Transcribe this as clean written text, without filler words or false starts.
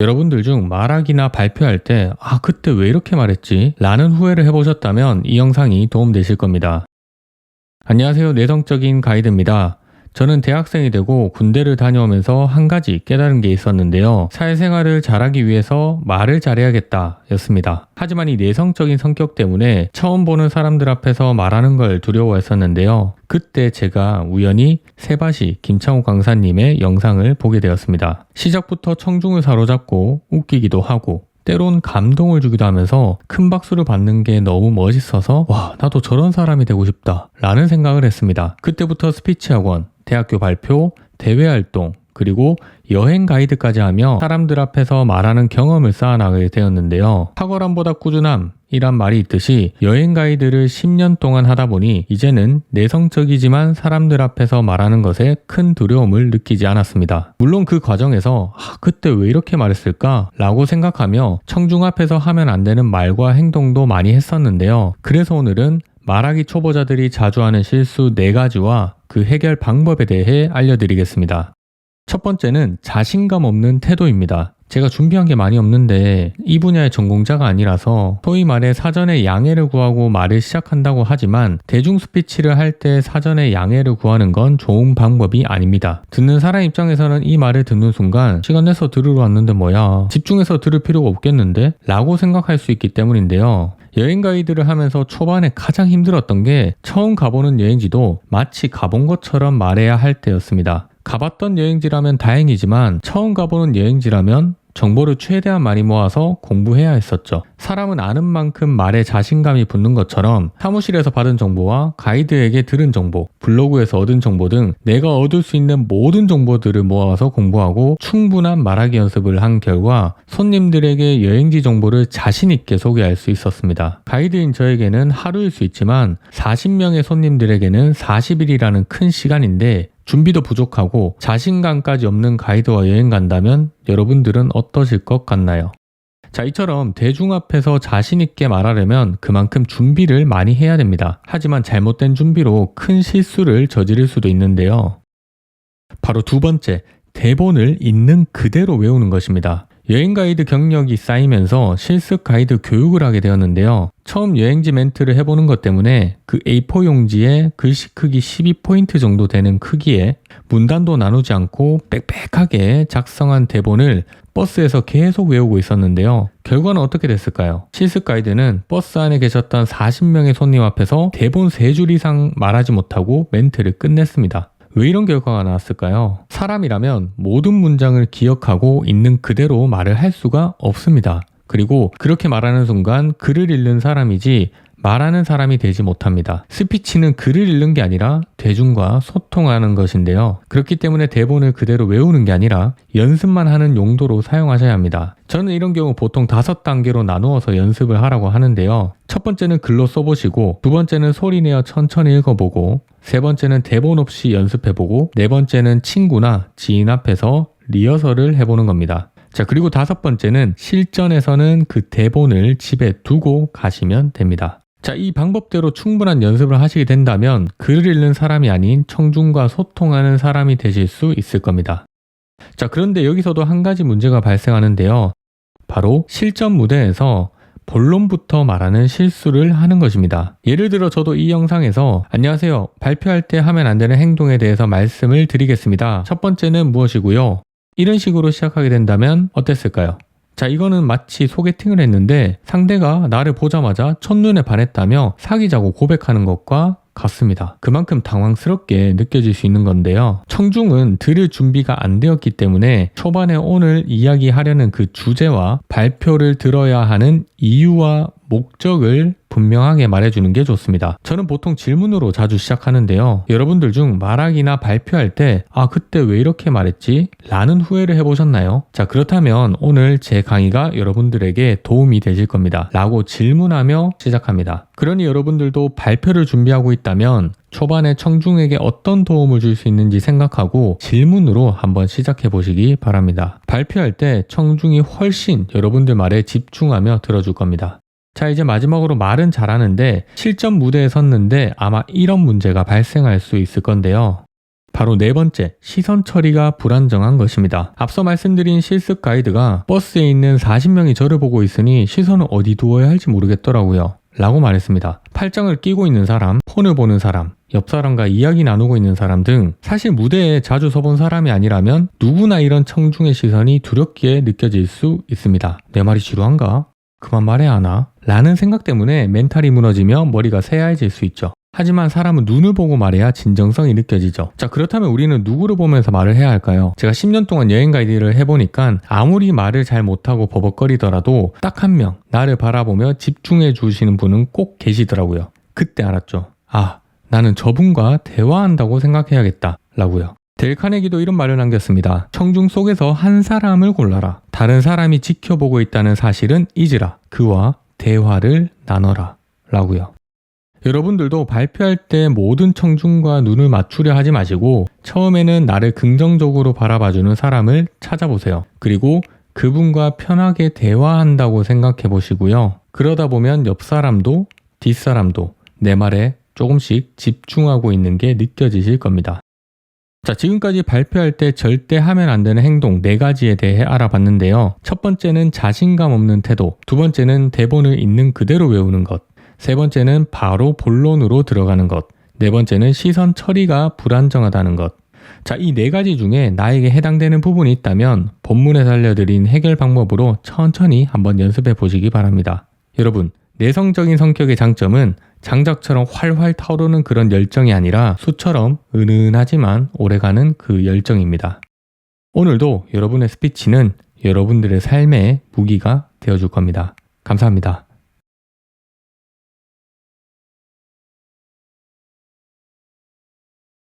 여러분들 중 말하기나 발표할 때 그때 왜 이렇게 말했지? 라는 후회를 해보셨다면 이 영상이 도움되실 겁니다. 안녕하세요. 내성적인 가이드입니다. 저는 대학생이 되고 군대를 다녀오면서 한 가지 깨달은 게 있었는데요. 사회생활을 잘하기 위해서 말을 잘해야겠다 였습니다. 하지만 이 내성적인 성격 때문에 처음 보는 사람들 앞에서 말하는 걸 두려워했었는데요. 그때 제가 우연히 세바시 김창호 강사님의 영상을 보게 되었습니다. 시작부터 청중을 사로잡고 웃기기도 하고 때론 감동을 주기도 하면서 큰 박수를 받는 게 너무 멋있어서 나도 저런 사람이 되고 싶다 라는 생각을 했습니다. 그때부터 스피치 학원, 대학교 발표, 대외 활동, 그리고 여행 가이드까지 하며 사람들 앞에서 말하는 경험을 쌓아나가게 되었는데요. 탁월함보다 꾸준함이란 말이 있듯이 여행 가이드를 10년 동안 하다 보니 이제는 내성적이지만 사람들 앞에서 말하는 것에 큰 두려움을 느끼지 않았습니다. 물론 그 과정에서 그때 왜 이렇게 말했을까? 라고 생각하며 청중 앞에서 하면 안 되는 말과 행동도 많이 했었는데요. 그래서 오늘은 말하기 초보자들이 자주 하는 실수 4가지와 그 해결 방법에 대해 알려드리겠습니다. 첫 번째는 자신감 없는 태도입니다. 제가 준비한 게 많이 없는데 이 분야의 전공자가 아니라서 소위 말해 사전에 양해를 구하고 말을 시작한다고 하지만 대중 스피치를 할 때 사전에 양해를 구하는 건 좋은 방법이 아닙니다. 듣는 사람 입장에서는 이 말을 듣는 순간 시간 내서 들으러 왔는데 뭐야, 집중해서 들을 필요가 없겠는데? 라고 생각할 수 있기 때문인데요. 여행 가이드를 하면서 초반에 가장 힘들었던 게 처음 가보는 여행지도 마치 가본 것처럼 말해야 할 때였습니다. 가봤던 여행지라면 다행이지만 처음 가보는 여행지라면 정보를 최대한 많이 모아서 공부해야 했었죠. 사람은 아는 만큼 말에 자신감이 붙는 것처럼 사무실에서 받은 정보와 가이드에게 들은 정보, 블로그에서 얻은 정보 등 내가 얻을 수 있는 모든 정보들을 모아서 공부하고 충분한 말하기 연습을 한 결과 손님들에게 여행지 정보를 자신 있게 소개할 수 있었습니다. 가이드인 저에게는 하루일 수 있지만 40명의 손님들에게는 40일이라는 큰 시간인데 준비도 부족하고 자신감까지 없는 가이드와 여행 간다면 여러분들은 어떠실 것 같나요? 자, 이처럼 대중 앞에서 자신 있게 말하려면 그만큼 준비를 많이 해야 됩니다. 하지만 잘못된 준비로 큰 실수를 저지를 수도 있는데요. 바로 두 번째, 대본을 있는 그대로 외우는 것입니다. 여행 가이드 경력이 쌓이면서 실습 가이드 교육을 하게 되었는데요. 처음 여행지 멘트를 해보는 것 때문에 그 A4 용지에 글씨 크기 12포인트 정도 되는 크기에 문단도 나누지 않고 빽빽하게 작성한 대본을 버스에서 계속 외우고 있었는데요. 결과는 어떻게 됐을까요? 실습 가이드는 버스 안에 계셨던 40명의 손님 앞에서 대본 3줄 이상 말하지 못하고 멘트를 끝냈습니다. 왜 이런 결과가 나왔을까요? 사람이라면 모든 문장을 기억하고 있는 그대로 말을 할 수가 없습니다. 그리고 그렇게 말하는 순간 글을 읽는 사람이지 말하는 사람이 되지 못합니다. 스피치는 글을 읽는 게 아니라 대중과 소통하는 것인데요. 그렇기 때문에 대본을 그대로 외우는 게 아니라 연습만 하는 용도로 사용하셔야 합니다. 저는 이런 경우 보통 5단계로 나누어서 연습을 하라고 하는데요. 첫 번째는 글로 써보시고, 두 번째는 소리내어 천천히 읽어보고, 세 번째는 대본 없이 연습해보고, 네 번째는 친구나 지인 앞에서 리허설을 해보는 겁니다. 자, 그리고 5번째는 실전에서는 그 대본을 집에 두고 가시면 됩니다. 자, 이 방법대로 충분한 연습을 하시게 된다면 글을 읽는 사람이 아닌 청중과 소통하는 사람이 되실 수 있을 겁니다. 자, 그런데 여기서도 한 가지 문제가 발생하는데요. 바로 실전 무대에서 본론부터 말하는 실수를 하는 것입니다. 예를 들어 저도 이 영상에서 안녕하세요, 발표할 때 하면 안 되는 행동에 대해서 말씀을 드리겠습니다. 첫 번째는 무엇이고요? 이런 식으로 시작하게 된다면 어땠을까요? 자, 이거는 마치 소개팅을 했는데 상대가 나를 보자마자 첫눈에 반했다며 사귀자고 고백하는 것과 같습니다. 그만큼 당황스럽게 느껴질 수 있는 건데요. 청중은 들을 준비가 안 되었기 때문에 초반에 오늘 이야기하려는 그 주제와 발표를 들어야 하는 이유와 목적을 분명하게 말해주는 게 좋습니다. 저는 보통 질문으로 자주 시작하는데요. 여러분들 중 말하기나 발표할 때 그때 왜 이렇게 말했지? 라는 후회를 해보셨나요? 자, 그렇다면 오늘 제 강의가 여러분들에게 도움이 되실 겁니다. 라고 질문하며 시작합니다. 그러니 여러분들도 발표를 준비하고 있다면 초반에 청중에게 어떤 도움을 줄 수 있는지 생각하고 질문으로 한번 시작해 보시기 바랍니다. 발표할 때 청중이 훨씬 여러분들 말에 집중하며 들어줄 겁니다. 자, 이제 마지막으로 말은 잘하는데 실전 무대에 섰는데 아마 이런 문제가 발생할 수 있을 건데요. 바로 네 번째, 시선 처리가 불안정한 것입니다. 앞서 말씀드린 실습 가이드가 버스에 있는 40명이 저를 보고 있으니 시선을 어디 두어야 할지 모르겠더라고요. 라고 말했습니다. 팔짱을 끼고 있는 사람, 폰을 보는 사람, 옆 사람과 이야기 나누고 있는 사람 등 사실 무대에 자주 서본 사람이 아니라면 누구나 이런 청중의 시선이 두렵게 느껴질 수 있습니다. 내 말이 지루한가? 그만 말해야 하나? 라는 생각 때문에 멘탈이 무너지며 머리가 새하얘질 수 있죠. 하지만 사람은 눈을 보고 말해야 진정성이 느껴지죠. 자, 그렇다면 우리는 누구를 보면서 말을 해야 할까요? 제가 10년 동안 여행 가이드를 해보니까 아무리 말을 잘 못하고 버벅거리더라도 딱 한 명 나를 바라보며 집중해 주시는 분은 꼭 계시더라고요. 그때 알았죠. 아, 나는 저분과 대화한다고 생각해야겠다 라고요. 델 카네기도 이런 말을 남겼습니다. 청중 속에서 한 사람을 골라라. 다른 사람이 지켜보고 있다는 사실은 잊으라. 그와 대화를 나눠라 라고요. 여러분들도 발표할 때 모든 청중과 눈을 맞추려 하지 마시고 처음에는 나를 긍정적으로 바라봐주는 사람을 찾아보세요. 그리고 그분과 편하게 대화한다고 생각해 보시고요. 그러다 보면 옆 사람도 뒷사람도 내 말에 조금씩 집중하고 있는 게 느껴지실 겁니다. 자, 지금까지 발표할 때 절대 하면 안 되는 행동 4가지에 대해 알아봤는데요. 첫 번째는 자신감 없는 태도, 두 번째는 대본을 있는 그대로 외우는 것, 세 번째는 바로 본론으로 들어가는 것, 네 번째는 시선 처리가 불안정하다는 것. 자, 이 4가지 중에 나에게 해당되는 부분이 있다면 본문에서 알려드린 해결 방법으로 천천히 한번 연습해 보시기 바랍니다. 여러분, 내성적인 성격의 장점은 장작처럼 활활 타오르는 그런 열정이 아니라 숯처럼 은은하지만 오래가는 그 열정입니다. 오늘도 여러분의 스피치는 여러분들의 삶의 무기가 되어줄 겁니다. 감사합니다.